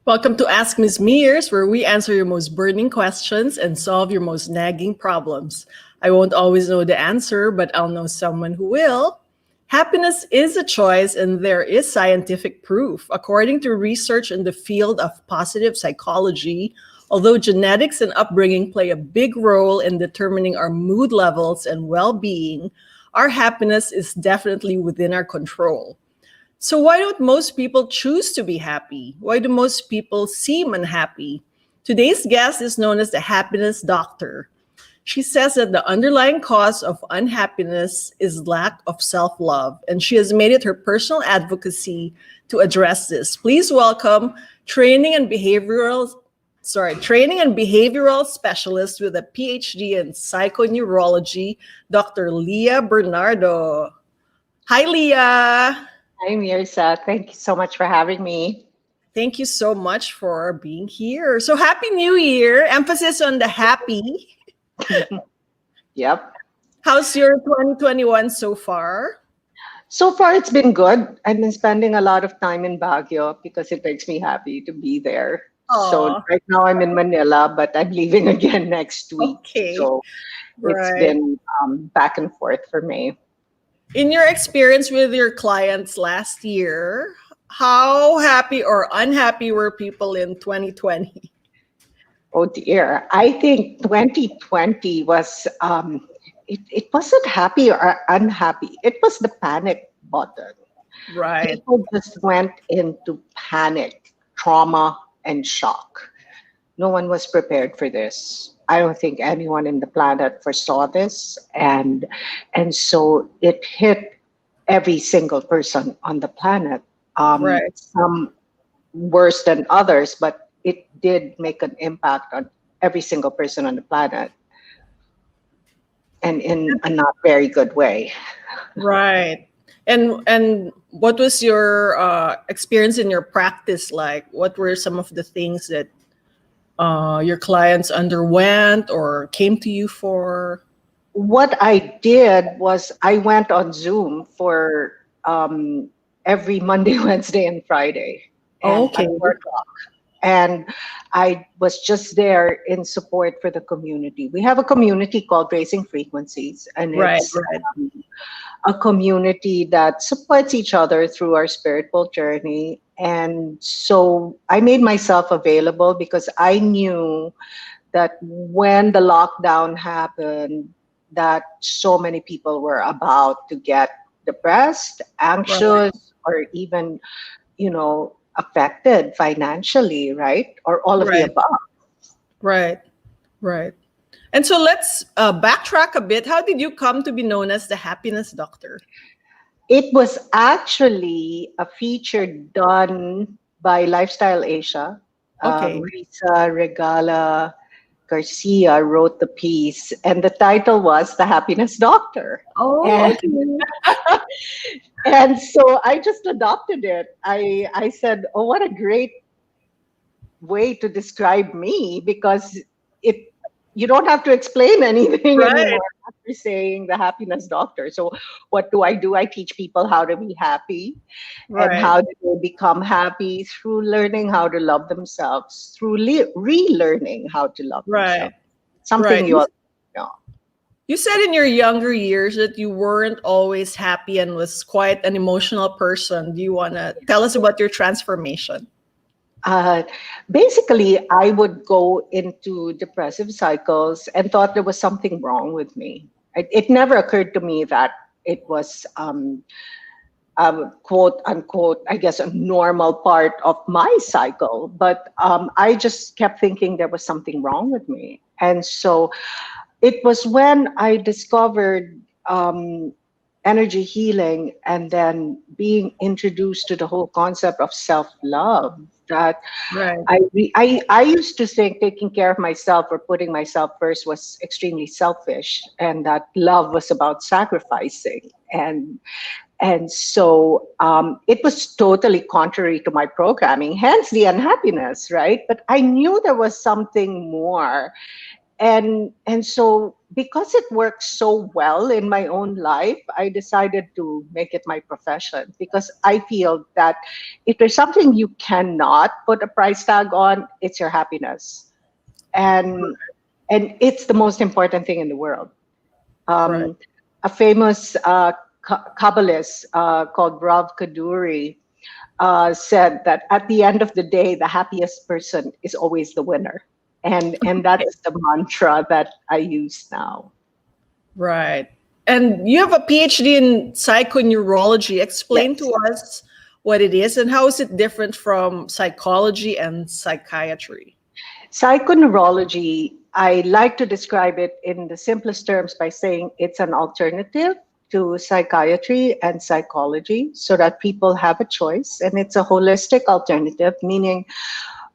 Welcome to Ask Ms. Myrz, where we answer your most burning questions and solve your most nagging problems. I won't always know the answer, but I'll know someone who will. Happiness is a choice, and there is scientific proof. According to research in the field of positive psychology, although genetics and upbringing play a big role in determining our mood levels and well-being, our happiness is definitely within our control. So why don't most people choose to be happy? Why do most people seem unhappy? Today's guest is known as the happiness doctor. She says that the underlying cause of unhappiness is lack of self-love, and she has made it her personal advocacy to address this. Please welcome training and behavioral specialist with a PhD in psychoneurology, Dr. Lia Bernardo. Hi, Lia. Hi, Myrz. Thank you so much for having me. Thank you so much for being here. So Happy New Year. Emphasis on the happy. Yep. How's your 2021 so far? So far, it's been good. I've been spending a lot of time in Baguio because it makes me happy to be there. Aww. So right now I'm in Manila, but I'm leaving again next week. Okay. So it's been back and forth for me. In your experience with your clients last year, how happy or unhappy were people in 2020? Oh dear. I think 2020 was, it wasn't happy or unhappy. It was the panic button. Right. People just went into panic, trauma, and shock. No one was prepared for this. I don't think anyone in the planet foresaw this. And so it hit every single person on the planet. Some worse than others, but it did make an impact on every single person on the planet. And in a not very good way. Right. And what was your experience in your practice like? What were some of the things that your clients underwent or came to you for? What I did was I went on Zoom for every Monday, Wednesday, and Friday. And okay. And I was just there in support for the community. We have a community called Raising Frequencies, and it's a community that supports each other through our spiritual journey. And so I made myself available because I knew that when the lockdown happened, that so many people were about to get depressed, anxious, or even, affected financially, right? Or all of the above. Right. And so let's backtrack a bit. How did you come to be known as the happiness doctor? It was actually a feature done by Lifestyle Asia. Risa Regala Garcia wrote the piece, and the title was The Happiness Doctor. And so I just adopted it. I said, oh, what a great way to describe me, because you don't have to explain anything anymore after saying the happiness doctor. So what do? I teach people how to be happy and how do they become happy through learning how to love themselves, through relearning how to love themselves. Something you all know. You said in your younger years that you weren't always happy and was quite an emotional person. Do you want to tell us about your transformation? Basically, I would go into depressive cycles and thought there was something wrong with me. It never occurred to me that it was, quote unquote, I guess, a normal part of my cycle. But I just kept thinking there was something wrong with me. And so it was when I discovered energy healing and then being introduced to the whole concept of self-love that I used to think taking care of myself or putting myself first was extremely selfish, and that love was about sacrificing. And so it was totally contrary to my programming, hence the unhappiness, right? But I knew there was something more. And so because it works so well in my own life, I decided to make it my profession, because I feel that if there's something you cannot put a price tag on, it's your happiness. And it's the most important thing in the world. Right. Um, a famous Kabbalist called Rav Kaduri said that at the end of the day, the happiest person is always the winner. And that's the mantra that I use now. Right. And you have a PhD in psychoneurology. Explain to Yes. us what it is and how is it different from psychology and psychiatry? Psychoneurology, I like to describe it in the simplest terms by saying it's an alternative to psychiatry and psychology so that people have a choice. And it's a holistic alternative, meaning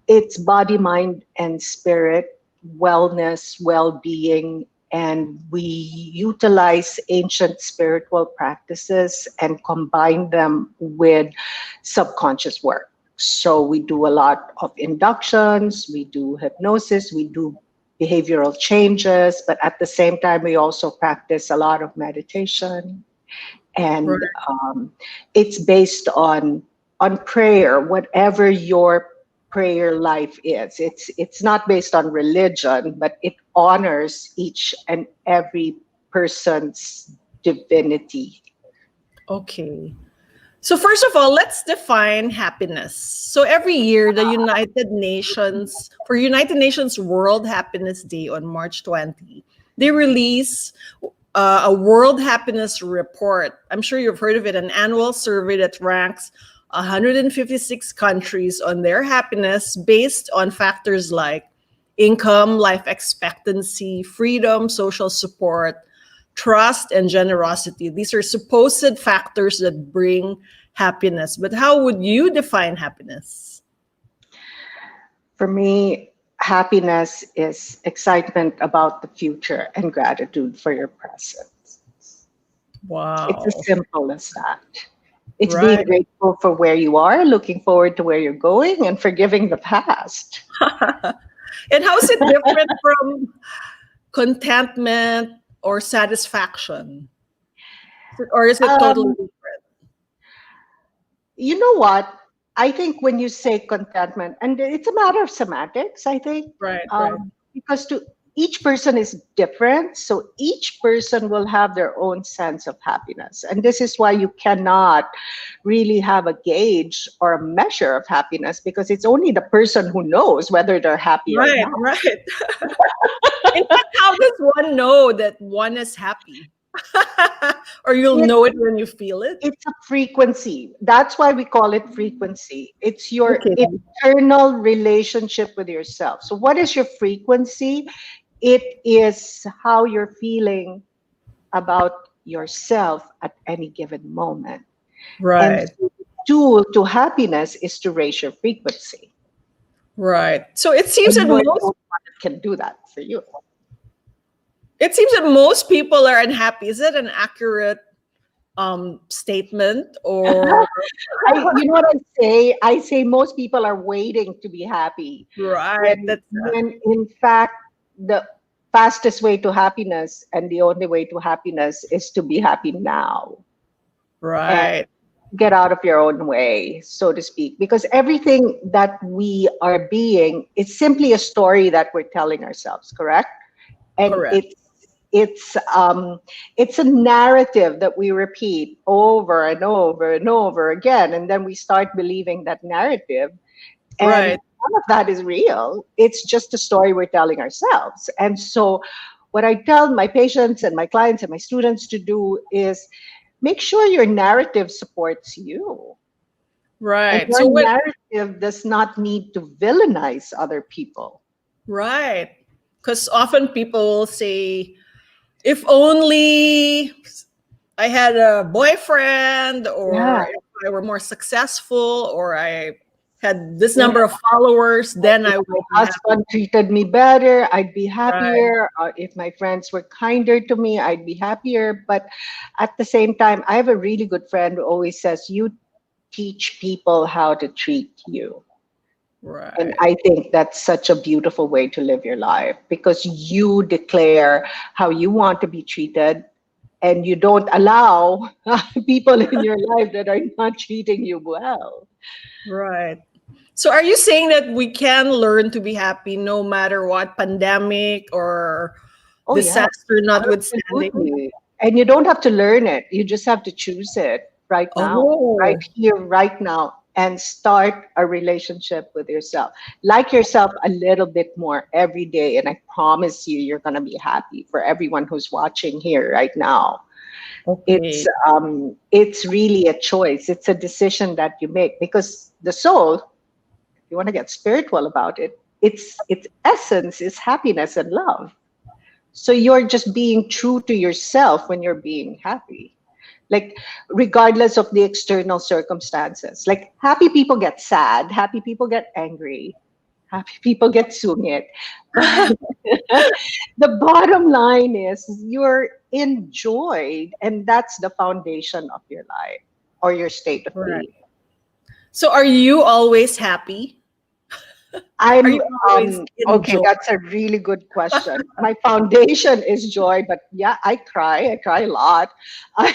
it's body, mind, and spirit, wellness, well being. And we utilize ancient spiritual practices and combine them with subconscious work. So we do a lot of inductions, we do hypnosis, we do behavioral changes, but at the same time, we also practice a lot of meditation. Right. And it's based on prayer, whatever your prayer life is. It's not based on religion, but it honors each and every person's divinity. Okay. So first of all, let's define happiness. So every year, the United Nations World Happiness Day on March 20, they release a World Happiness Report. I'm sure you've heard of it, an annual survey that ranks 156 countries on their happiness based on factors like income, life expectancy, freedom, social support, trust, and generosity. These are supposed factors that bring happiness. But how would you define happiness? For me, happiness is excitement about the future and gratitude for your present. It's as Wow. simple as that. It's being Right. grateful for where you are, looking forward to where you're going, and forgiving the past. And how is it different from contentment or satisfaction? Or is it totally Um, different? you know what? I think when you say contentment, and it's a matter of semantics, I think, Right, right. because to each person is different, so each person will have their own sense of happiness, and this is why you cannot really have a gauge or a measure of happiness, because it's only the person who knows whether they're happy or Right, not. right. In fact, how does one know that one is happy? Or you'll It, know it when you feel it? it's a frequency. That's why we call it frequency. It's your Okay. internal relationship with yourself. So, what is your frequency? It is how you're feeling about yourself at any given moment. And Right, the tool to happiness is to raise your frequency. right. So it seems And that no most one can do that for you. people are unhappy. Is that an accurate statement or You know what I say? I say most people are waiting to be happy, right? when That's when in fact the fastest way to happiness and the only way to happiness is to be happy now and right, get out of your own way, so to speak, because everything that we are being is simply a story that we're telling ourselves, correct? And correct. it's a narrative that we repeat over and over and over again, and then we start believing that narrative, and Right. none of that is real. It's just a story we're telling ourselves. And so what I tell my patients and my clients and my students to do is make sure your narrative supports you, and Right. your So when narrative does not need to villainize other people. right. Because often people will say, if only I had a boyfriend, or Yeah, if I were more successful, or I had this yeah. number of followers, then If I my would be happy. husband treated me better, I'd be Right. happier. If my friends were kinder to me, I'd be happier. But at the same time, I have a really good friend who always says, you teach people how to treat you. And Right. I think that's such a beautiful way to live your life because you declare how you want to be treated and you don't allow people in your life that are not treating you well. Right. So are you saying that we can learn to be happy no matter what, pandemic or Oh, yes, disaster notwithstanding? absolutely. And you don't have to learn it. You just have to choose it right now, right Oh, here, right now, and start a relationship with yourself. Like yourself a little bit more every day. And I promise you, you're going to be happy for everyone who's watching here right now. okay. It's really a choice. It's a decision that you make because the soul, if you want to get spiritual about it, its essence is happiness and love. So you're just being true to yourself when you're being happy. Like, regardless of the external circumstances. Like, happy people get sad, happy people get angry, happy people get sungit. But the bottom line is you're enjoyed, and that's the foundation of your life or your state of Right. being. So are you always happy? Are I'm you always in okay, joy? that's a really good question. My foundation is joy, but yeah, I cry a lot. I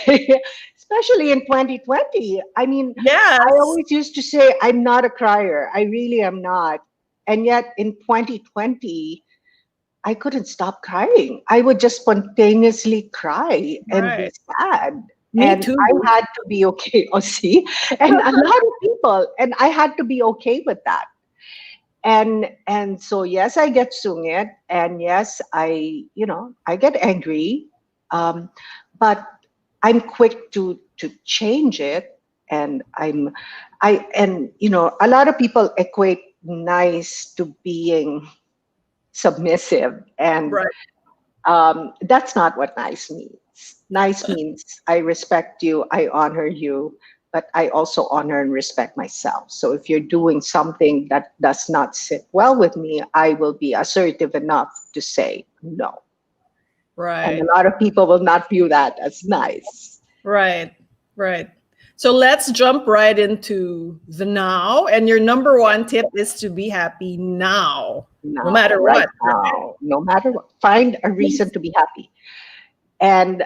especially in 2020. I mean, I Yes. always used to say I'm not a crier. I really am not. And yet in 2020, I couldn't stop crying. I would just spontaneously cry and be Right. sad. Me And I too. had to be okay. Oh, see? And a lot of people, and I had to be okay with that. And so yes, I get sungit, and yes, I get angry, um, but I'm quick to change it, and a lot of people equate nice to being submissive, and Right. that's not what nice means. Nice means I respect you, I honor you, but I also honor and respect myself. So if you're doing something that does not sit well with me, I will be assertive enough to say no. And Right. a lot of people will not view that as nice. Right. Right. So let's jump right into the now. And your number Yeah. one tip is to be happy now, no Now, matter right what. Right. now, no matter what, find a reason to be happy. And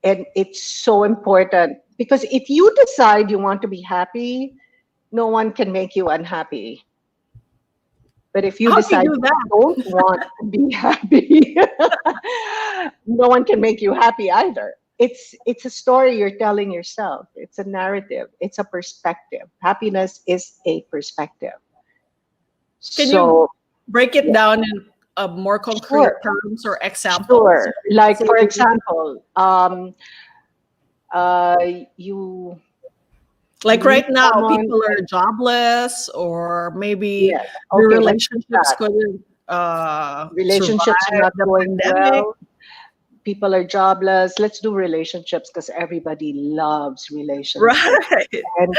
it's so important because if you decide you want to be happy, no one can make you unhappy. But if you How do you decide do you that? don't want to be happy, no one can make you happy either. It's a story you're telling yourself. It's a narrative. It's a perspective. Happiness is a perspective. Can you So break it yeah, down in more concrete sure, terms or examples? sure. Like Say, for example, uh, you like you meet right now, someone people are and jobless, or maybe yes, the okay, let's do relationships that. couldn't Relationships are survive not the going pandemic. well. People are jobless. Let's do relationships because everybody loves relationships. Right. And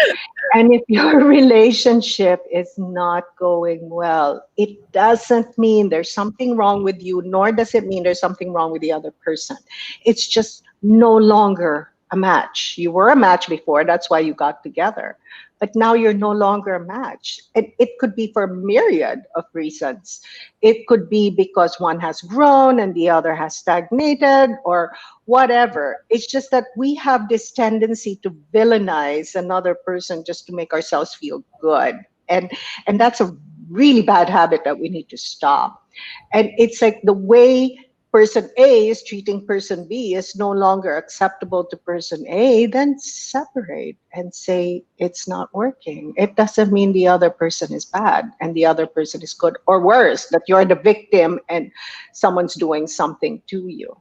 and if your relationship is not going well, it doesn't mean there's something wrong with you, nor does it mean there's something wrong with the other person. It's just no longer a match. You were a match before, that's why you got together. But now you're no longer a match. And it could be for a myriad of reasons. It could be because one has grown and the other has stagnated or whatever. It's just that we have this tendency to villainize another person just to make ourselves feel good. And that's a really bad habit that we need to stop. And it's like the way person A is treating person B is no longer acceptable to person A, then separate and say it's not working. It doesn't mean the other person is bad and the other person is good, or worse, that you're the victim and someone's doing something to you.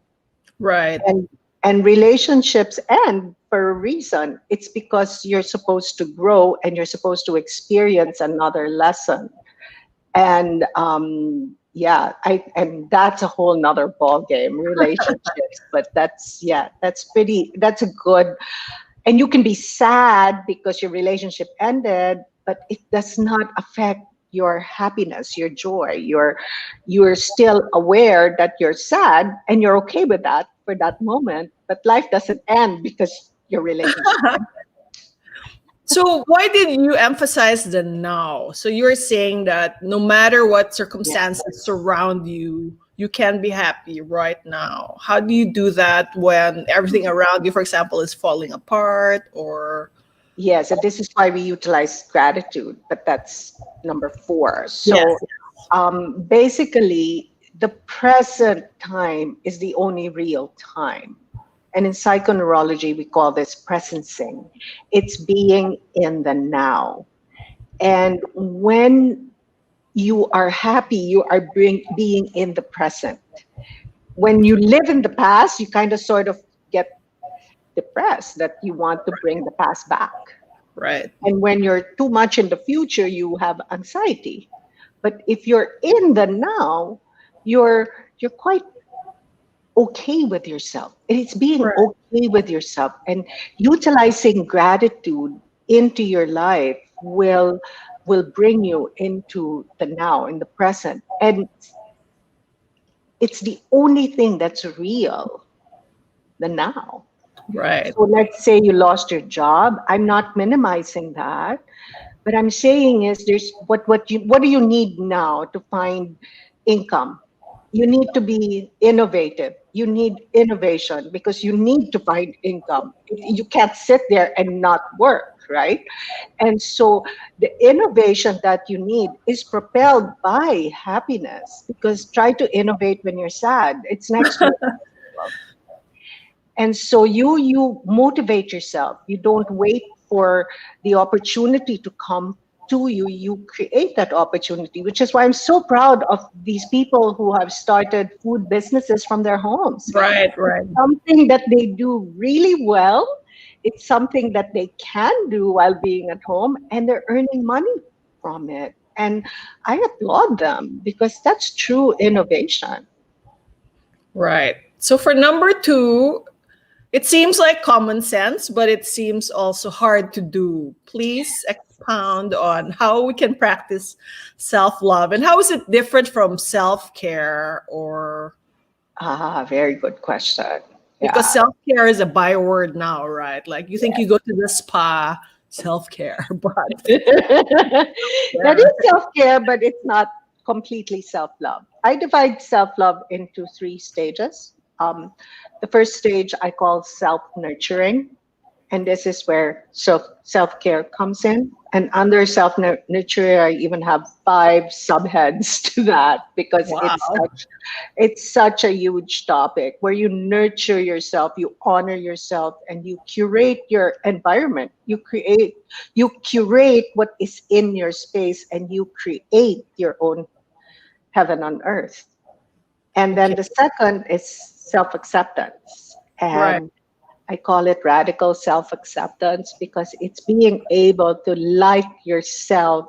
Right. And relationships end for a reason. It's because you're supposed to grow and you're supposed to experience another lesson. And yeah, and that's a whole nother ball game, relationships. But that's a good. And you can be sad because your relationship ended, but it does not affect your happiness, your joy. You're still aware that you're sad and you're okay with that for that moment, but life doesn't end because your relationship ended. So why did you emphasize the now? So you're saying that no matter what circumstances surround you, you can be happy right now. How do you do that when everything around you, for example, is falling apart or Yes, and this is why we utilize gratitude, but that's number four. yes, So basically, the present time is the only real time. And in psychoneurology, we call this presencing. It's being in the now. And when you are happy, you are being in the present. When you live in the past, you kind of sort of get depressed that you want to bring the past back. right, And when you're too much in the future, you have anxiety. But if you're in the now, you're quite okay with yourself. It's being right, okay with yourself and utilizing gratitude into your life will bring you into the now, in the present. And it's the only thing that's real, the now. right, So let's say you lost your job. I'm not minimizing that. But I'm saying is there's what do you need now to find income? You need to be innovative. You need innovation because you need to find income. You can't sit there and not work, right? And so the innovation that you need is propelled by happiness because try to innovate when you're sad. It's next to impossible. And so you motivate yourself. You don't wait for the opportunity to come to you. You create that opportunity, which is why I'm so proud of these people who have started food businesses from their homes. right, It's right. something that they do really well. It's something that they can do while being at home, and they're earning money from it. And I applaud them because that's true innovation. Right. So for number two, it seems like common sense, but it seems also hard to do. Please expound on how we can practice self love and how is it different from self care or Very good question. because Yeah. self care is a byword now, right? Like you think you go to the spa, self care, but That yeah. is self care, but it's not completely self love. I divide self love into three stages. The first stage I call self nurturing, and this is where self-care comes in, and under self nurture I even have five subheads to that because Wow. it's such a huge topic where you nurture yourself, you honor yourself, and you curate your environment. You curate what is in your space, and you create your own heaven on earth. And then Okay. the second is self acceptance, Right. and I call it radical self acceptance because it's being able to like yourself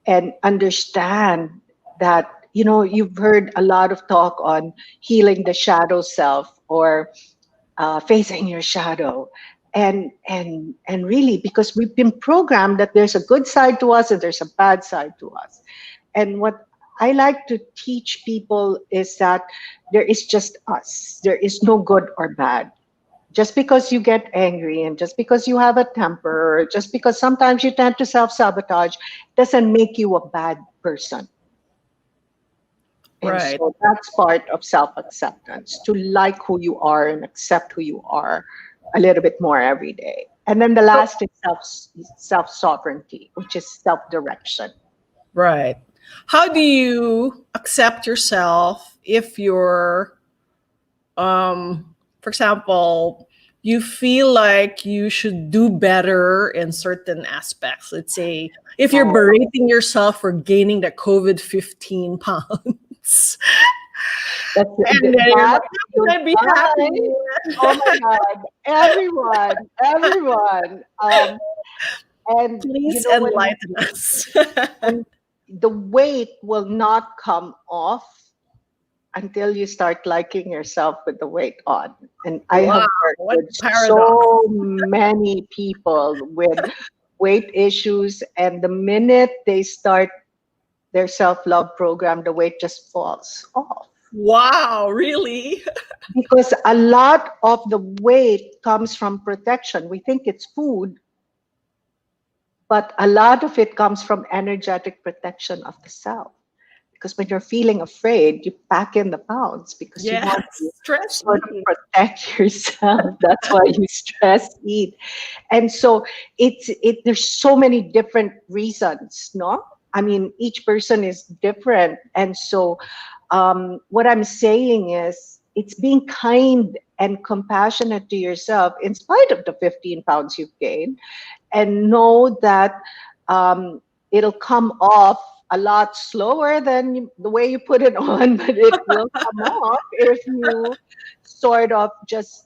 and understand that, you've heard a lot of talk on healing the shadow self or facing your shadow. And really, because we've been programmed that there's a good side to us and there's a bad side to us. And what I like to teach people is that there is just us. There is no good or bad. Just because you get angry and just because you have a temper, or just because sometimes you tend to self sabotage, doesn't make you a bad person. And Right. so that's part of self acceptance, to like who you are and accept who you are a little bit more every day. And then the So last is self sovereignty, which is self direction. right. How do you accept yourself if you're for example, you feel like you should do better in certain aspects. Let's say if you're berating yourself for gaining the COVID 15 pounds, That's and then you're that like, how you can I be guys. Oh my happy? God, everyone. And Please when enlighten us. and the weight will not come off until you start liking yourself with the weight on. And I Wow, have worked what with a paradox. so many people with weight issues, and the minute they start their self-love program, the weight just falls off. Wow, really? Because a lot of the weight comes from protection. We think it's food, But a lot of it comes from energetic protection of the self. Because when you're feeling afraid, you pack in the pounds because you Yes, want to stress sort of eating. protect yourself. That's why you stress eat. And so there's so many different reasons, no? I mean, each person is different. And so what I'm saying is it's being kind and compassionate to yourself in spite of the 15 pounds you've gained, and know that um, it'll come off a lot slower than the way you put it on, but it will come off if you sort of just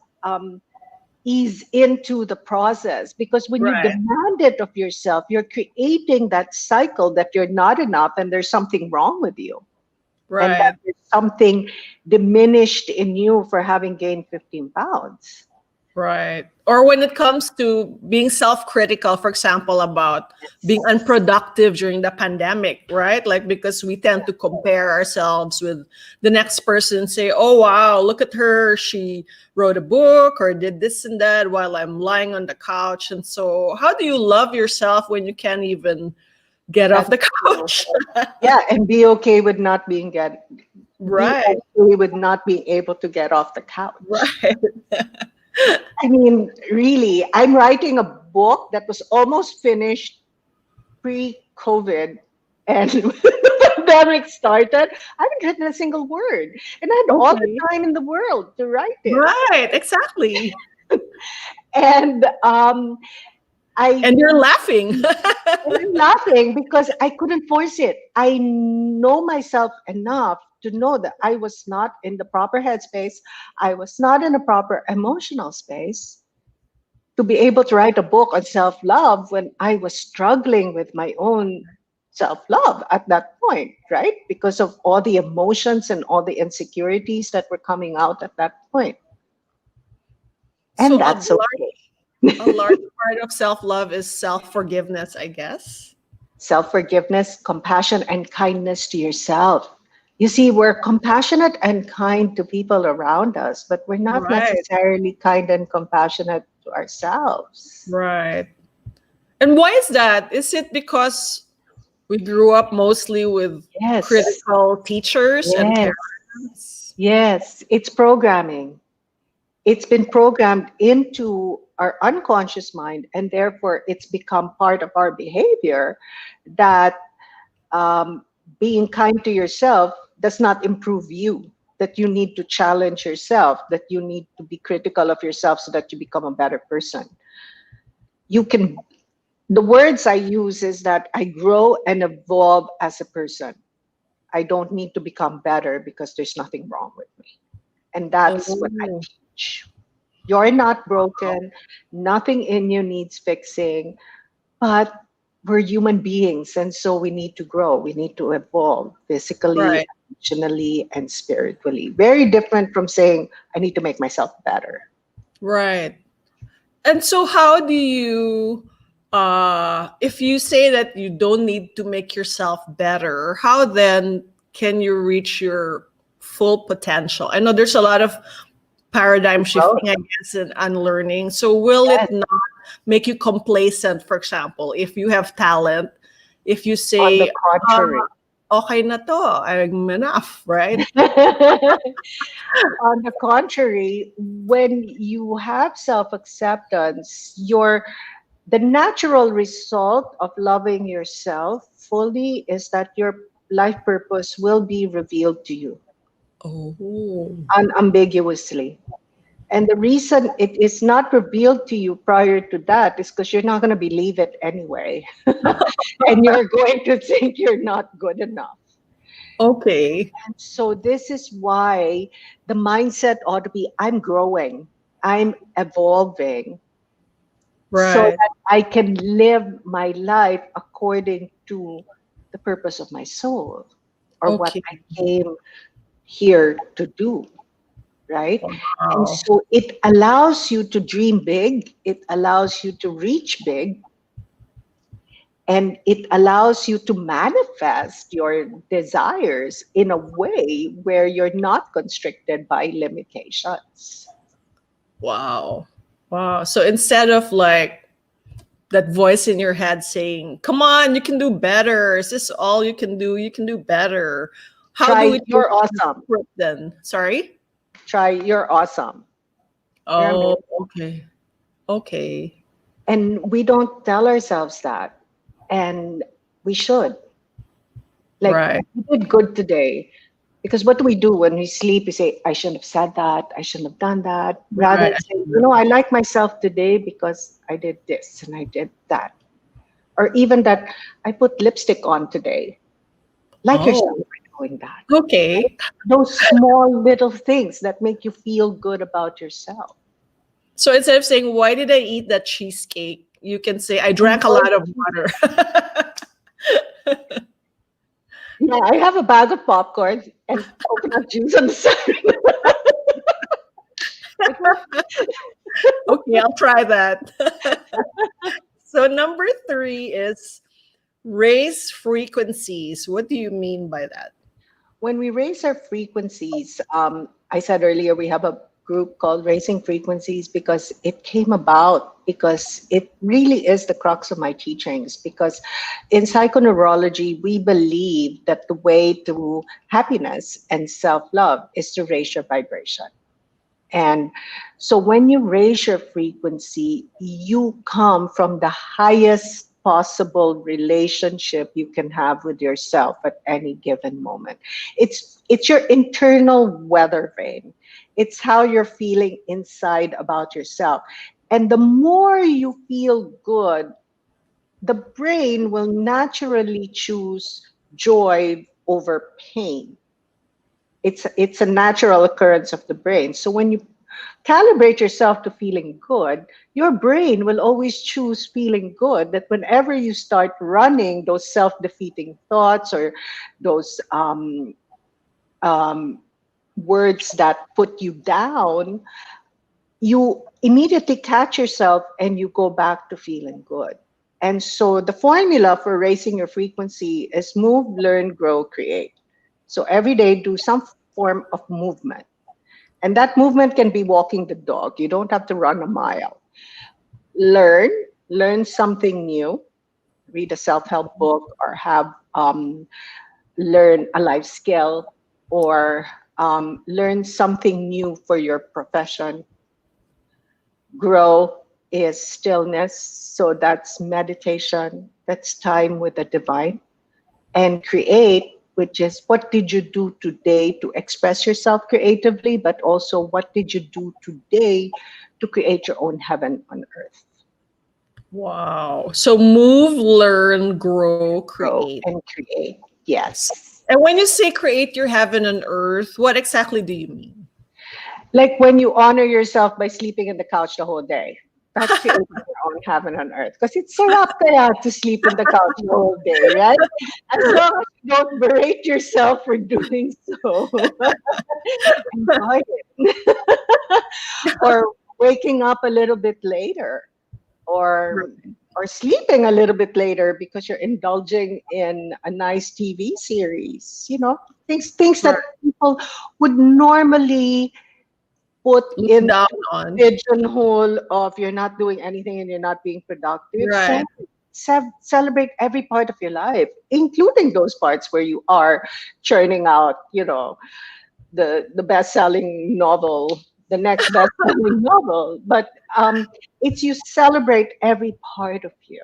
ease into the process. Because when you Right, demand it of yourself, you're creating that cycle that you're not enough and there's something wrong with you, and that right. there's something diminished in you for having gained 15 pounds. Right. Or when it comes to being self-critical, for example, about being Yes. unproductive during the pandemic, right? Like because we tend to compare ourselves with the next person, say, oh wow, look at her. She wrote a book or did this and that while I'm lying on the couch. And so how do you love yourself when you can't even get off And the couch? yeah, and be okay with not be Right. okay with not being able to get off the couch. Right. I mean, really, I'm writing a book that was almost finished pre-COVID, and when the pandemic started, I haven't written a single word, and I had all the Okay. time in the world to write it. Right. Exactly. And I And you're laughing. And I'm laughing because I couldn't force it. I know myself enough to know that I was not in the proper headspace. I was not in a proper emotional space to be able to write a book on self love when I was struggling with my own self love at that point, right? Because of all the emotions and all the insecurities that were coming out at that point. And So that's okay. a large part of self-love is self-forgiveness, I guess. Self forgiveness, compassion, and kindness to yourself. You see, we're compassionate and kind to people around us, but we're not Right, necessarily kind and compassionate to ourselves. right. And why is that? Is it because we grew up mostly with Yes, critical teachers and yes, parents? yes. It's programming. It's been programmed into our unconscious mind, and therefore it's become part of our behavior that um, being kind to yourself does not improve you, that you need to challenge yourself, that you need to be critical of yourself so that you become a better person. You can, the words I use is that I grow and evolve as a person. I don't need to become better because there's nothing wrong with me. And that's what I Oh, teach. You're not broken, nothing in you needs fixing, but we're human beings, and so we need to grow, we need to evolve physically, right, emotionally, and spiritually. Very different from saying I need to make myself better. right. And so how do you if you say that you don't need to make yourself better, how then can you reach your full potential? I know there's a lot of paradigm Well, shifting, I guess, and unlearning. So will yes, it not make you complacent, for example, if you have talent, if you on the say, contrary. okay na to, I'm enough, right? On the contrary, when you have self-acceptance, the natural result of loving yourself fully is that your life purpose will be revealed to you Oh, unambiguously. And the reason it is not revealed to you prior to that is because you're not going to believe it anyway. And you're going to think you're not good enough. okay, And so, this is why the mindset ought to be I'm growing, I'm evolving, so right. that I can live my life according to the purpose of my soul or what Okay. I came here to do, right? And Wow. so it allows you to dream big, it allows you to reach big, and it allows you to manifest your desires in a way where you're not constricted by limitations. Wow. Wow. So instead of like that voice in your head saying, "Come on, you can do better. Is this all you can do? You can do better." How do Try we change you're the awesome. script then? Sorry? Try you're awesome. You're Oh, amazing. okay. Okay. And we don't tell ourselves that. And we should. Like, Right. you did good today. Because what do we do when we sleep? We say, I shouldn't have said that. I shouldn't have done that. Rather Right. than say, you know, I like myself today because I did this and I did that. Or even that I put lipstick on today. Like yourself Oh, for doing that. Right? okay. Those small little things that make you feel good about yourself. So instead of saying, "Why did I eat that cheesecake?" you can say, "I drank a Enjoy lot the of cheese. water." Yeah, I have a bag of popcorn and coconut juice on the side. It works. Okay, I'll try that. So number three is raise frequencies. What do you mean by that? When we raise our frequencies, I said earlier we have a group called Raising Frequencies because it came about because it really is the crux of my teachings. Because in psychoneurology, we believe that the way to happiness and self love is to raise your vibration. And so when you raise your frequency, you come from the highest possible relationship you can have with yourself at any given moment. It's your internal weather vane. It's how you're feeling inside about yourself. And the more you feel good, the brain will naturally choose joy over pain. It's a natural occurrence of the brain. So when you calibrate yourself to feeling good, your brain will always choose feeling good. That whenever you start running those self-defeating thoughts or those um, words that put you down, you immediately catch yourself and you go back to feeling good. And so the formula for raising your frequency is move, learn, grow, create. So every day, do some form of movement. And that movement can be walking the dog. You don't have to run a mile. Learn, learn something new. Read a self-help book or have learn a life skill or learn something new for your profession. Grow is stillness. So that's meditation. That's time with the divine. And create, which is what did you do today to express yourself creatively, but also what did you do today to create your own heaven on earth. Wow. So move, learn, grow, Grow create. and create. Yes. And when you say create your heaven on earth, what exactly do you mean? Like when you honor yourself by sleeping in the couch the whole day. That's creating your own heaven on earth. Because it's sarap kaya to sleep in the couch the whole day, right? As long as you don't berate yourself for doing so. Enjoy it. Or waking up a little bit later or sleeping a little bit later because you're indulging in a nice TV series, things Right. that people would normally put Look in down the on. pigeonhole of you're not doing anything and you're not being productive. Right. Celebrate every part of your life, including those parts where you are churning out, the best-selling novel, the next best-selling novel. But it's you celebrate every part of you.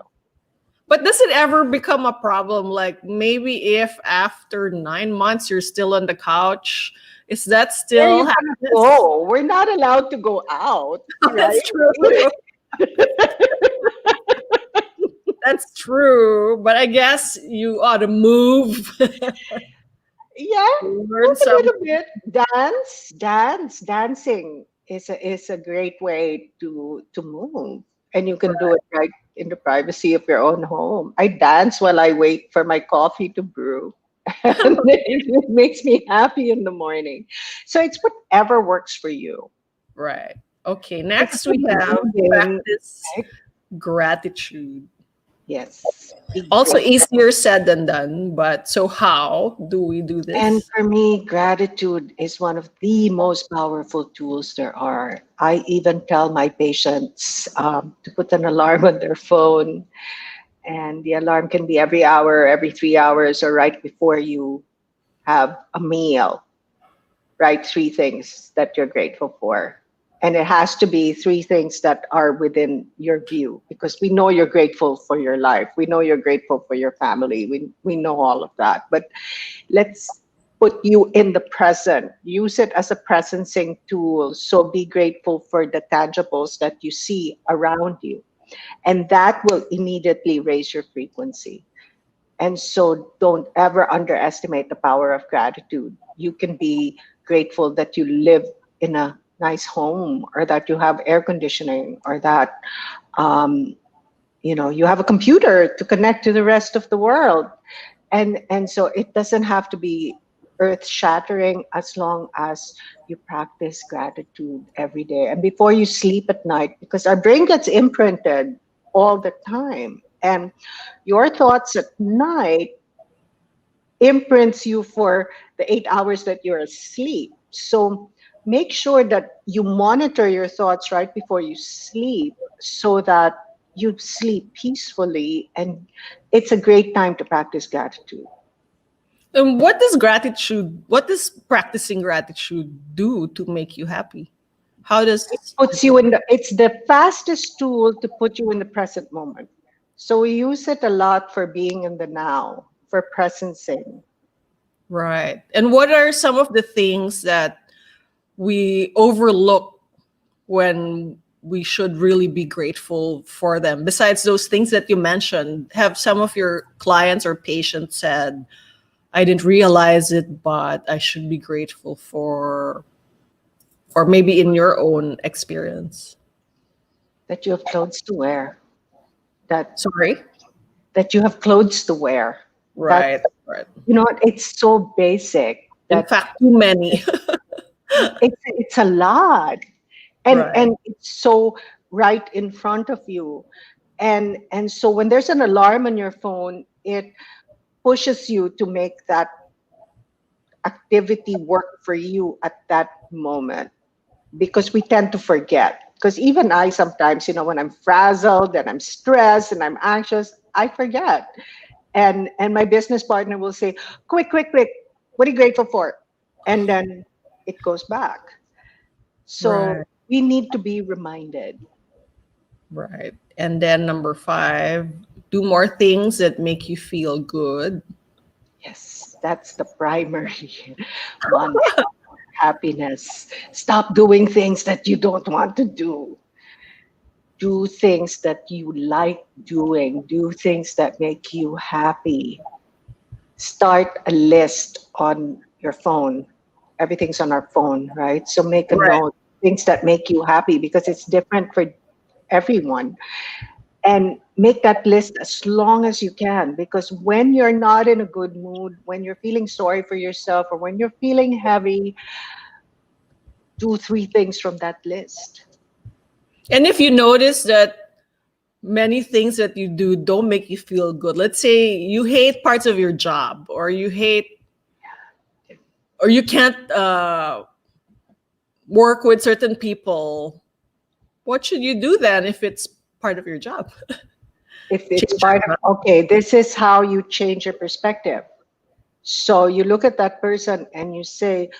But does it ever become a problem? Like maybe if after 9 months you're still on the couch, is that Where are you still gonna happiness? go? We're not allowed to go out, right? That's true. That's true. But I guess you ought to move, Yeah, learn move a some. little bit. Dancing is a great way to move, and you can do Right. it right in the privacy of your own home. I dance while I wait for my coffee to brew, and it makes me happy in the morning. So it's whatever works for you. Right. Okay. Because Next with we the have moving, practice right? gratitude. Yes, be Also great. easier said than done, but so how do we do And this? for me, gratitude is one of the most powerful tools there are. I even tell my patients to put an alarm on their phone, and the alarm can be every hour, every 3 hours, or right before you have a meal. Write three things that you're grateful for. And it has to be three things that are within your view, because we know you're grateful for your life. We know you're grateful for your family. We know all of that. But let's put you in the present. Use it as a presencing tool. So be grateful for the tangibles that you see around you. And that will immediately raise your frequency. And so don't ever underestimate the power of gratitude. You can be grateful that you live in a nice home, or that you have air conditioning, or that um, you have a computer to connect to the rest of the world. And so it doesn't have to be earth shattering, as long as you practice gratitude every day and before you sleep at night, because our brain gets imprinted all the time. And your thoughts at night imprints you for the 8 hours that you're asleep. So make sure that you monitor your thoughts right before you sleep, so that you sleep peacefully. And it's a great time to practice gratitude. And what does practicing gratitude do to make you happy? How does It's the fastest tool to put you in the present moment. So we use it a lot for being in the now, for presencing. right? And what are some of the things that we overlook when we should really be grateful for them? Besides those things that you mentioned, have some of your clients or patients said, I didn't realize it, but I should be grateful for, or maybe in your own experience? That you have clothes to wear, that Sorry? that you have clothes to wear. That Right, right. it's so basic In that fact, too many. it's a lot, and Right. it's so right in front of you. And so when there's an alarm on your phone, it pushes you to make that activity work for you at that moment, because we tend to forget. Because even I sometimes, when I'm frazzled and I'm stressed and I'm anxious, I forget. And my business partner will say, quick, quick, quick, what are you grateful for? And then it goes back. Right. So we need to be reminded. Right. And then number 5, do more things that make you feel good. Yes, that's the primary one. Happiness. Stop doing things that you don't want to do. Do things that you like doing. Do things that make you happy. Start a list on your phone. Everything's on our phone, right? So make a Right. note, things that make you happy, because it's different for everyone. And make that list as long as you can, because when you're not in a good mood, when you're feeling sorry for yourself, or when you're feeling heavy, do three things from that list. And if you notice that many things that you do don't make you feel good, let's say you hate parts of your job, or you hate, or you can't work with certain people, what should you do then if it's part of your job? If it's Change part your mind. of, okay, this is how you change your perspective. So you look at that person and you say,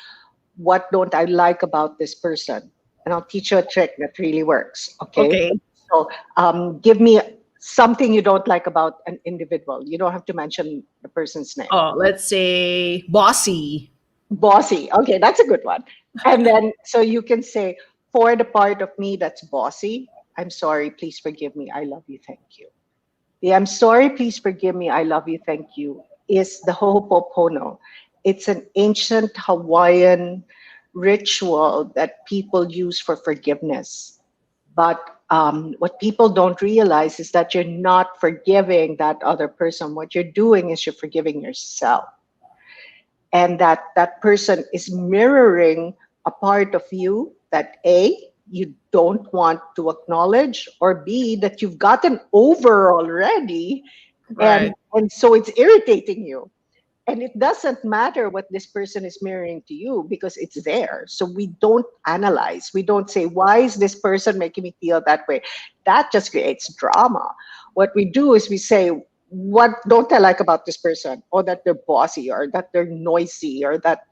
what don't I like about this person? And I'll teach you a trick that really works. Okay. Okay. So give me something you don't like about an individual. You don't have to mention the person's name. Oh, let's say bossy. Bossy. Okay, that's a good one. And then, so you can say, for the part of me that's bossy, I'm sorry, please forgive me. I love you. Thank you. The I'm sorry, please forgive me, I love you, thank you is the Ho'oponopono. It's an ancient Hawaiian ritual that people use for forgiveness. But what people don't realize is that you're not forgiving that other person. What you're doing is you're forgiving yourself. And that person is mirroring a part of you that A, you don't want to acknowledge, or B, that you've gotten over already, Right. and so it's irritating you. And it doesn't matter what this person is mirroring to you because it's there. So we don't analyze. We don't say, why is this person making me feel that way? That just creates drama. What we do is we say, what don't I like about this person? Or that they're bossy, or that they're noisy, or that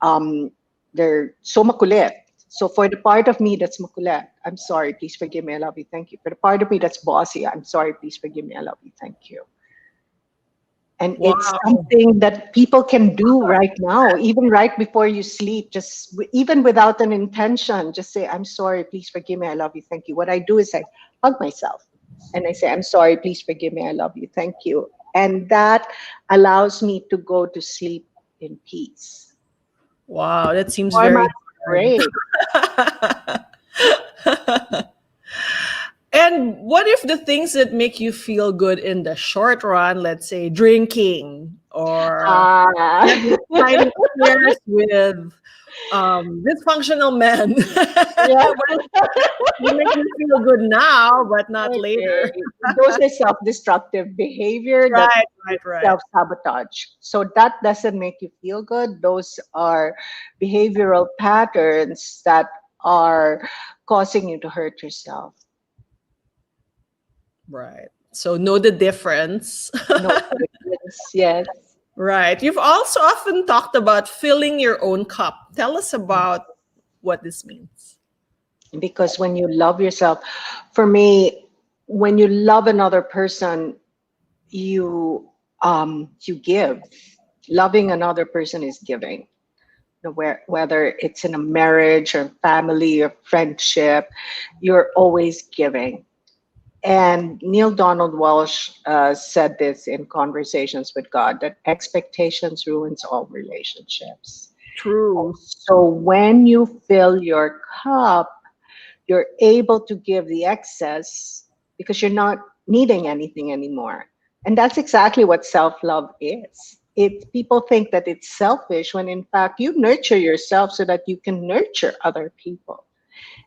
um, they're so makulit. So for the part of me that's makulit, I'm sorry, please forgive me, I love you, thank you. For the part of me that's bossy, I'm sorry, please forgive me, I love you, thank you. And it's Wow. something that people can do right now, even right before you sleep, just even without an intention, just say, I'm sorry, please forgive me, I love you, thank you. What I do is I hug myself and I say, I'm sorry, please forgive me, I love you, thank you. And that allows me to go to sleep in peace. Wow, that seems Or am I very afraid? hard. And what if the things that make you feel good in the short run, let's say drinking or Ah. having tiny affairs with dysfunctional men, Yeah. they make you feel good now, but not Okay. later. Those are self-destructive behavior that Right, right, right. self-sabotage. So that doesn't make you feel good. Those are behavioral patterns that are causing you to hurt yourself. Right. So know the difference. No difference. Yes. Right. You've also often talked about filling your own cup. Tell us about what this means. Because when you love yourself, for me, when you love another person, you give. Loving another person is giving. Whether it's in a marriage or family or friendship, you're always giving. And Neil Donald Walsh said this in Conversations with God, that expectations ruins all relationships. True. So when you fill your cup, you're able to give the excess because you're not needing anything anymore. And that's exactly what self-love is. People think that it's selfish when in fact you nurture yourself so that you can nurture other people.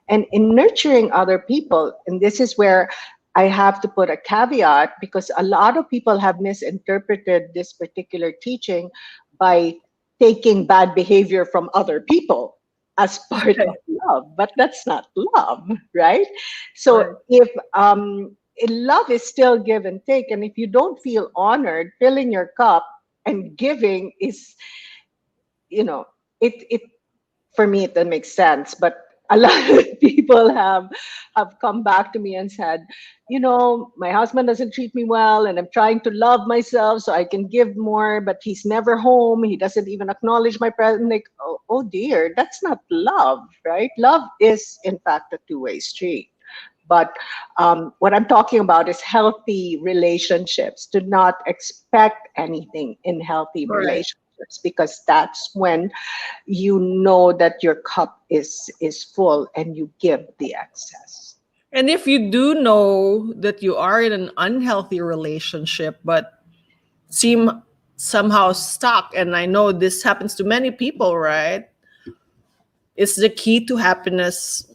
And in nurturing other people, and this is where I have to put a caveat, because a lot of people have misinterpreted this particular teaching by taking bad behavior from other people as part of Okay. love, but that's not love, right? So Right. if love is still give and take, and if you don't feel honored, filling your cup and giving is, you know, it for me it doesn't make sense, but a lot of people have come back to me and said, my husband doesn't treat me well and I'm trying to love myself so I can give more, but he's never home, he doesn't even acknowledge my presence. Like, oh dear, that's not love, right? Love is in fact a two-way street. But what I'm talking about is healthy relationships. Do not expect anything in healthy Right. relationships, because that's when you know that your cup is full and you give the excess. And if you do know that you are in an unhealthy relationship, but seem somehow stuck, and I know this happens to many people, right? It's the key to happiness,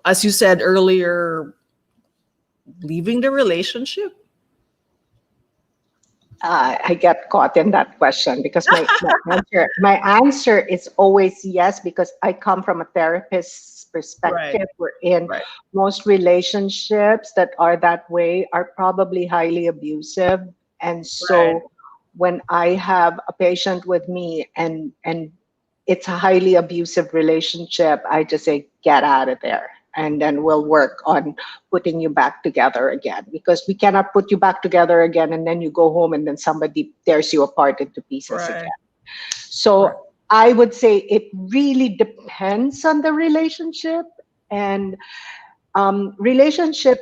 as you said earlier, leaving the relationship. I get caught in that question because my answer is always yes, because I come from a therapist's Right. perspective. We're in Right. most relationships that are that way are probably highly abusive. And Right. so when I have a patient with me and it's a highly abusive relationship, I just say, get out of there. And then we'll work on putting you back together again, because we cannot put you back together again and then you go home and then somebody tears you apart into pieces Right. again. Right. So I would say it really depends on the relationship. And relationship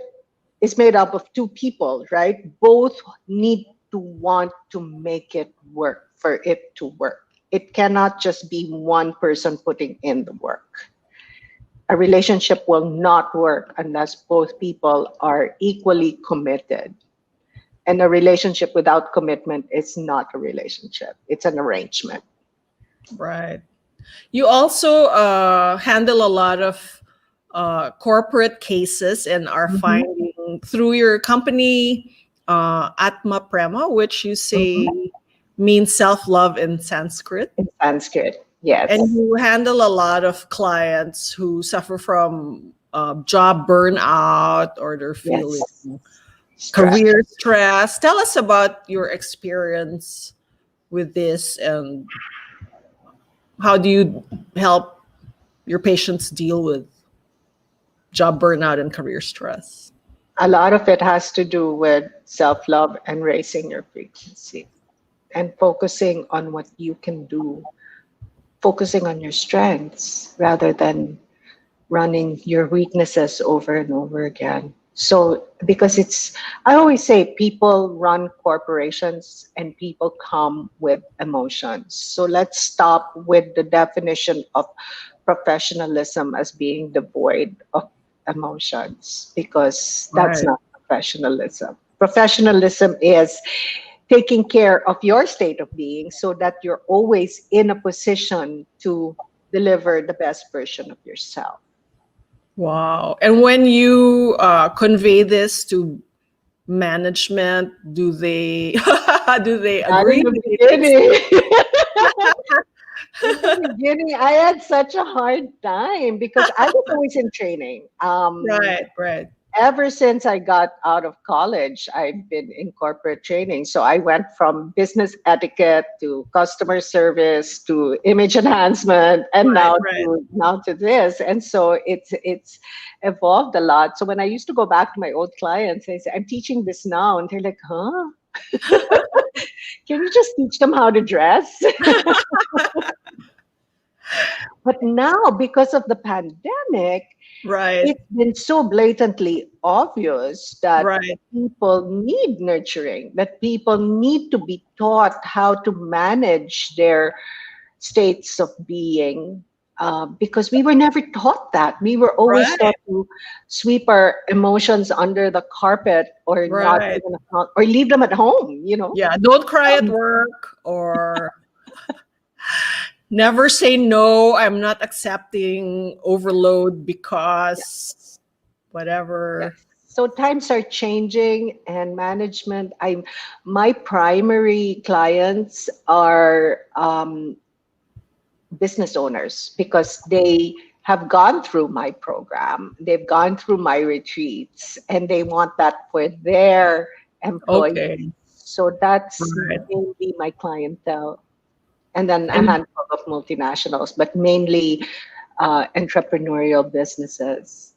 is made up of two people, right? Both need to want to make it work for it to work. It cannot just be one person putting in the work. A relationship will not work unless both people are equally committed. And a relationship without commitment is not a relationship, it's an arrangement. Right. You also handle a lot of corporate cases and are Mhm, finding through your company, Atma Prema, which you mhm. say means self-love in Sanskrit. In Sanskrit, And yes, you handle a lot of clients who suffer from job burnout, or they're feeling yes. Stress. career stress. Tell us about your experience with this, and how do you help your patients deal with job burnout and career stress? A lot of it has to do with self love and raising your frequency and focusing on what you can do, focusing on your strengths rather than running your weaknesses over and over again. So, because I always say people run corporations and people come with emotions. So, let's stop with the definition of professionalism as being devoid of emotions, because that's Right. not professionalism. Professionalism is taking care of your state of being so that you're always in a position to deliver the best version of yourself. Wow. And when you convey this to management, do they do they Not in agree? the Do they take beginning. In the beginning, I had such a hard time because I was always in training. right, right. Ever since I got out of college, I've been in corporate training. So I went from business etiquette to customer service to image enhancement, and Right, now right. to this. And so it's evolved a lot. So when I used to go back to my old clients, I say, I'm teaching this now, and they're like, huh? Can you just teach them how to dress? But now, because of the pandemic, Right, it's been so blatantly obvious that right. people need nurturing, that people need to be taught how to manage their states of being. Because we were never taught that. We were always Right, taught to sweep our emotions under the carpet or not right. even account or leave them at home, you know? Yeah, don't cry at Um, work, or never say no. I'm not accepting overload because Yes. whatever. So times are changing and management. My primary clients are business owners because they have gone through my program, they've gone through my retreats, and they want that for their employees. Okay. So that's Right. mainly my clientele. And then a And handful of multinationals, but mainly entrepreneurial businesses.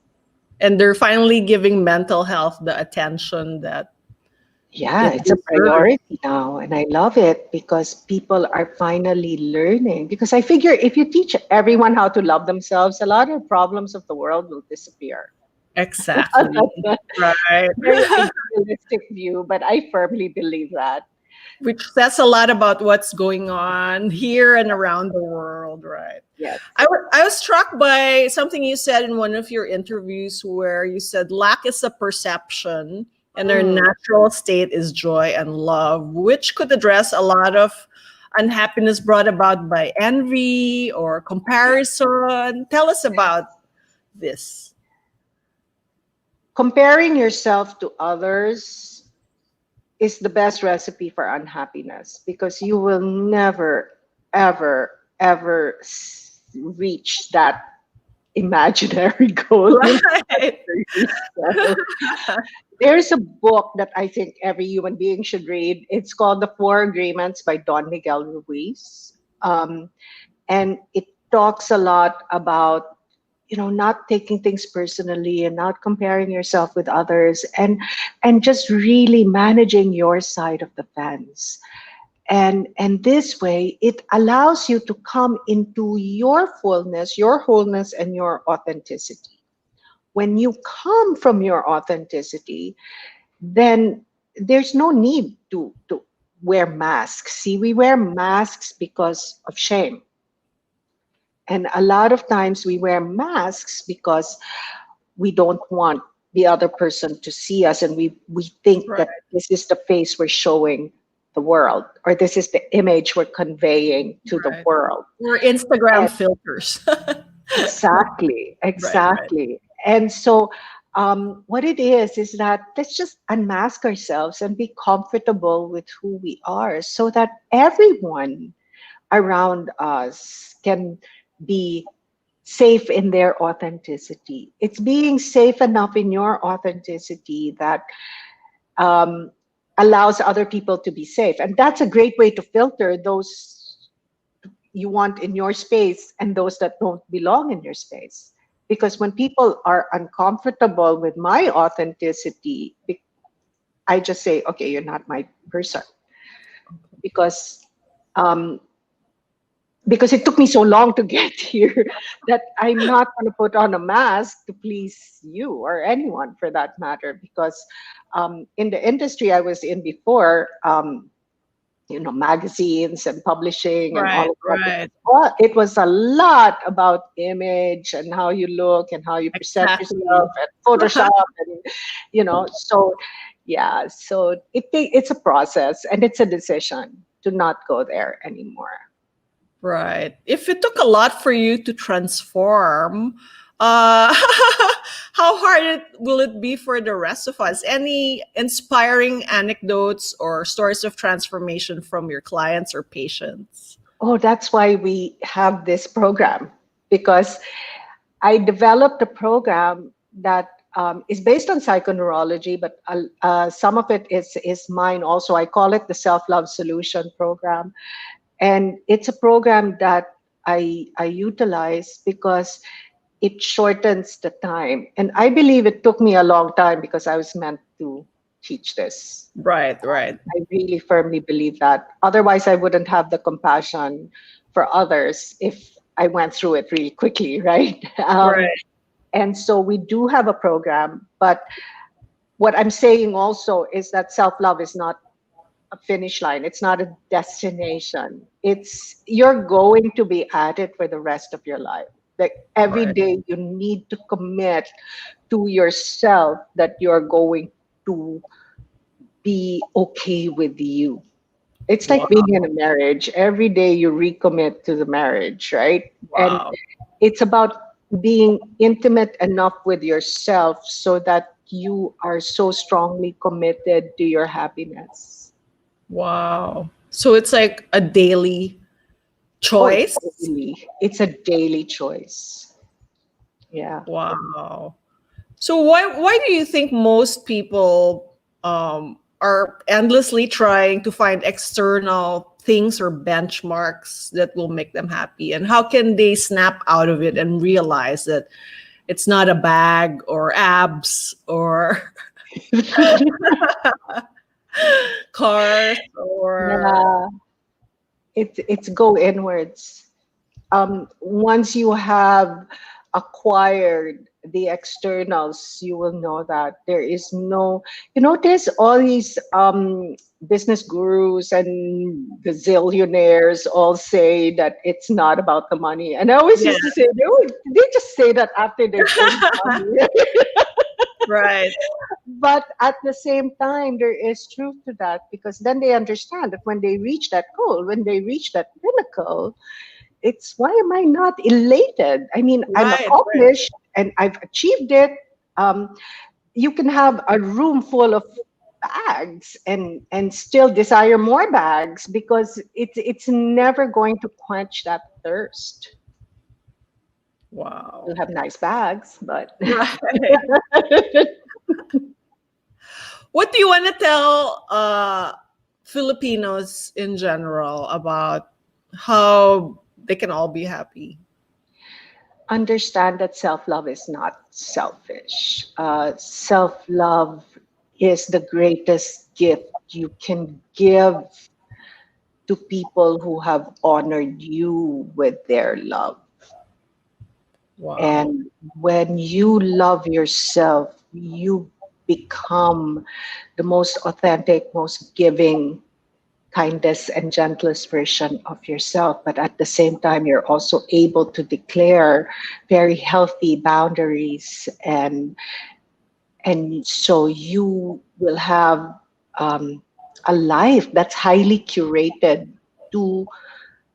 and they're finally giving mental health the attention that Yeah, it it's a deserves. priority now, and I love it because people are finally learning. Because I figure if you teach everyone how to love themselves, a lot of problems of the world will disappear. Exactly. That's a Right. very idealistic view, but I firmly believe that. Which says a lot about what's going on here and around the world, right? Yes. I was struck by something you said in one of your interviews, where you said lack is a perception and our Mm. natural state is joy and love, which could address a lot of unhappiness brought about by envy or comparison. Tell us about this. Comparing yourself to others is the best recipe for unhappiness because you will never, ever, ever reach that imaginary goal you set Right. for yourself. There's a book that I think every human being should read. It's called The Four Agreements by Don Miguel Ruiz. And it talks a lot about not taking things personally and not comparing yourself with others, and just really managing your side of the fence. And this way it allows you to come into your fullness, your wholeness, and your authenticity. When you come from your authenticity, then there's no need to wear masks. See, we wear masks because of shame, and a lot of times we wear masks because we don't want the other person to see us, and we think Right. that this is the face we're showing the world, or this is the image we're conveying to the Right. world. Or Instagram And filters. exactly, Right, right. exactly. And so what it is that let's just unmask ourselves and be comfortable with who we are so that everyone around us can be safe in their authenticity. It's being safe enough in your authenticity that um, allows other people to be safe. And that's a great way to filter those you want in your space and those that don't belong in your space. Because when people are uncomfortable with my authenticity, I just say, okay, you're not my person. Because um, because it took me so long to get here that I'm not going to put on a mask to please you or anyone for that matter. Because in the industry I was in before, magazines and publishing and all Right, of that, right. it was a lot about image and how you look and how you present yourself Exactly. and Photoshop and so yeah, so it's a process and it's a decision to not go there anymore. Right. If it took a lot for you to transform, uh, how hard will it be for the rest of us? Any inspiring anecdotes or stories of transformation from your clients or patients? Oh, that's why we have this program, because I developed a program that is based on psychoneurology, but some of it is mine also. I call it the Self-Love Solution Program. And it's a program that I utilize because it shortens the time. And I believe it took me a long time because I was meant to teach this. Right, right, I really firmly believe that. Otherwise, I wouldn't have the compassion for others if I went through it really quickly, right? right. And so we do have a program, but what I'm saying also is that self-love is not a finish line. It's not a destination. It's you're going to be at it for the rest of your life. Like every Right. day you need to commit to yourself that you're going to be okay with you. It's like being Wow. in a marriage. Every day you recommit to the marriage, right? And Wow. it's about being intimate enough with yourself so that you are so strongly committed to your happiness. Wow. So it's like a daily Oh, choice. it's a daily choice. Yeah. Wow. So why do you think most people are endlessly trying to find external things or benchmarks that will make them happy? And how can they snap out of it and realize that it's not a bag or abs or cars or Yeah. It's go inwards. Once you have acquired the externals, you will know that there is no, there's all these business gurus and gazillionaires all say that it's not about the money. And I always yeah, used to say, they just say that after they've earned money. right. But at the same time, there is truth to that because then they understand that when they reach that goal, when they reach that pinnacle, it's why am I not elated? I mean, I'm Right, right. accomplished and I've achieved it. Um, you can have a room full of bags and still desire more bags because it's never going to quench that thirst. Wow. You'll have nice bags, but Right. What do you want to tell Filipinos in general about how they can all be happy? understand that self-love is not selfish. Self-love is the greatest gift you can give to people who have honored you with their love. Wow. And when you love yourself, you become the most authentic, most giving, kindest, and gentlest version of yourself. But at the same time, you're also able to declare very healthy boundaries, and so you will have um, a life that's highly curated to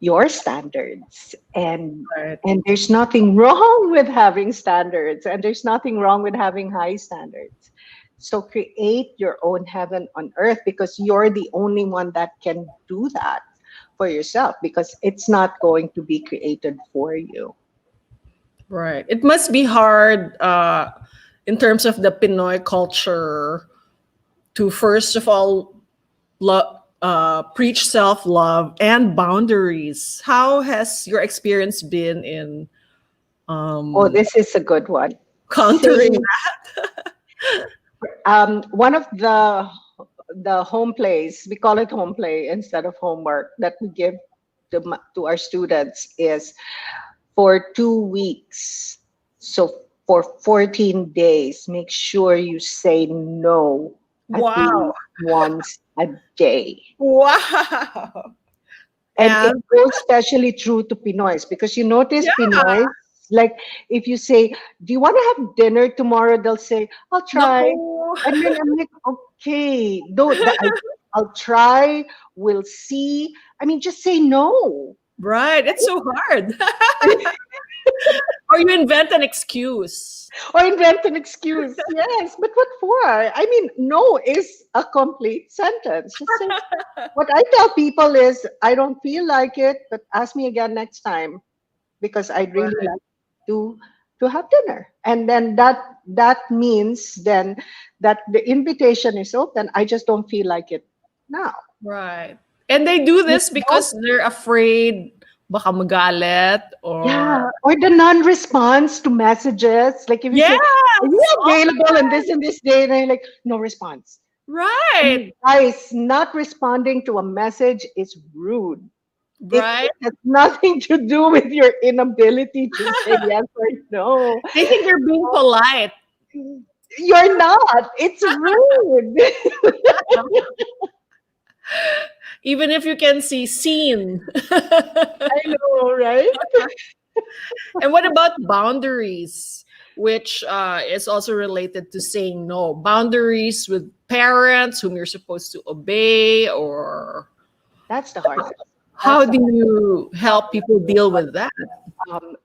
your standards. Right. And there's nothing wrong with having standards, and there's nothing wrong with having high standards. So create your own heaven on earth, because you're the only one that can do that for yourself, because it's not going to be created for you. Right. It must be hard in terms of the Pinoy culture to first of all preach self-love and boundaries. How has your experience been in Oh, um, this is a good one. countering See, one of the home plays, we call it home play instead of homework, that we give to our students is for 2 weeks. So for 14 days, make sure you say no at Wow. least once a day. Wow. And it And goes especially true to Pinoys, because you notice yeah, Pinoys, like if you say, "Do you want to have dinner tomorrow?" They'll say, "I'll try." no. And then I'm like, "Okay, don't, I'll try, we'll see." I mean, just say no. Right. It's so hard. Or you invent an excuse. Or invent an excuse. Yes, but what for? I mean, no is a complete sentence. Just say, what I tell people is, I don't feel like it, but ask me again next time, because I'd really Right. like to to have dinner. And then that means then that the invitation is open. I just don't feel like it now. Right. And they do If this you don't, because they're afraid baka magalit or yeah. Or the non-response to messages. Like if you say, "Are you yes. Oh, available on this and this day?" And I'm like, "No response." I right. mean, guys, not responding to a message is rude. It Right. has nothing to do with your inability to say yes or no. They think they're being polite. You're not. It's rude. Even if you can see seen. I know, right? And what about boundaries, which is also related to saying no? Boundaries with parents whom you're supposed to obey, or That's the hardest. how That's the do you help people deal with that?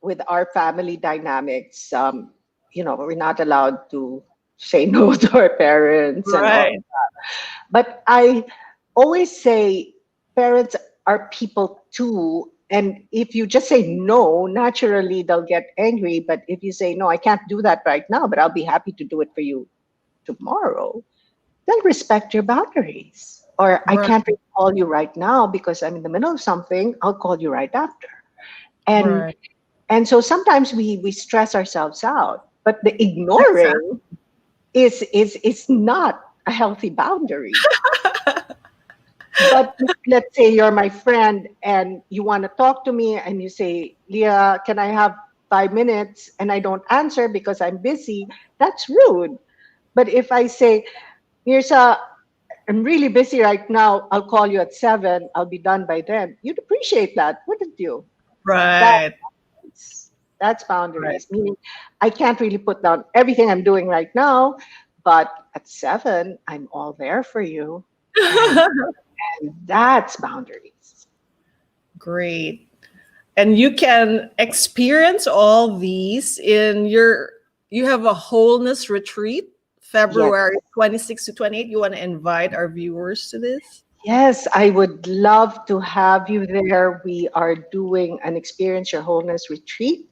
with our family dynamics. We're not allowed to say no to our parents and all. Right. But I always say parents are people too. And if you just say no, naturally they'll get angry. But if you say, "No, I can't do that right now, but I'll be happy to do it for you tomorrow," they'll respect your boundaries. Or, "I Right. can't really call you right now because I'm in the middle of something. I'll call you right after." And Right. so sometimes we stress ourselves out, but the Exactly. ignoring is not a healthy boundary. But let's say you're my friend and you want to talk to me and you say, "Leah, can I have 5 minutes?" And I don't answer because I'm busy, that's rude. But if I say, "Mirza, I'm really busy right now. I'll call you at 7. I'll be done by then." You'd appreciate that, wouldn't you? Right. That's Right. boundaries, meaning I can't really put down everything I'm doing right now, but at 7, I'm all there for you. And that's boundaries. Great. And you can experience all these in your, you have a wholeness retreat, Yes. February 26 to 28. You want to invite our viewers to this? Yes, I would love to have you there. We are doing an Experience Your Wholeness retreat.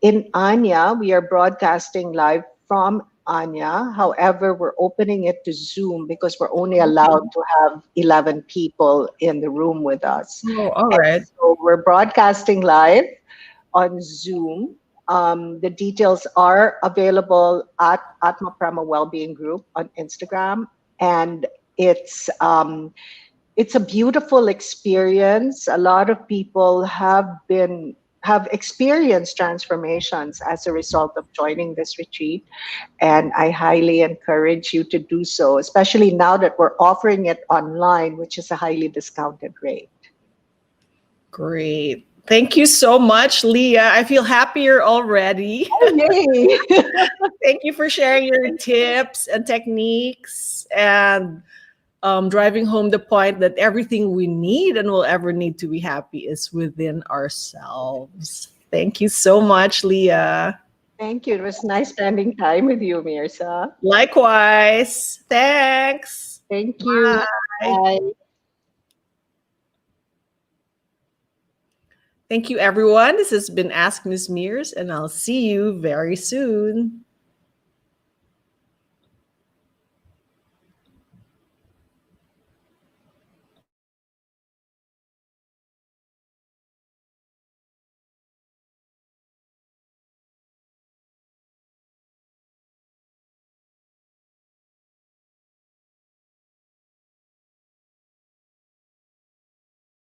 In Anya, we are broadcasting live from Anya. However, we're opening it to Zoom because we're only allowed to have 11 people in the room with us. Oh, all And right. so we're broadcasting live on Zoom. The details are available at Atma Prama Wellbeing Group on Instagram, and it's um, it's a beautiful experience. A lot of people have experienced transformations as a result of joining this retreat, and I highly encourage you to do so, especially now that we're offering it online, which is a highly discounted rate. Great. Thank you so much, Leah. I feel happier already. Oh, yay! Thank you for sharing your tips and techniques. And driving home the point that everything we need and will ever need to be happy is within ourselves. Thank you so much, Leah. Thank you. It was nice spending time with you, Mirza. Likewise. Thanks. Thank you. Bye. Bye. Thank you, everyone. This has been Ask Ms. Myrz, and I'll see you very soon.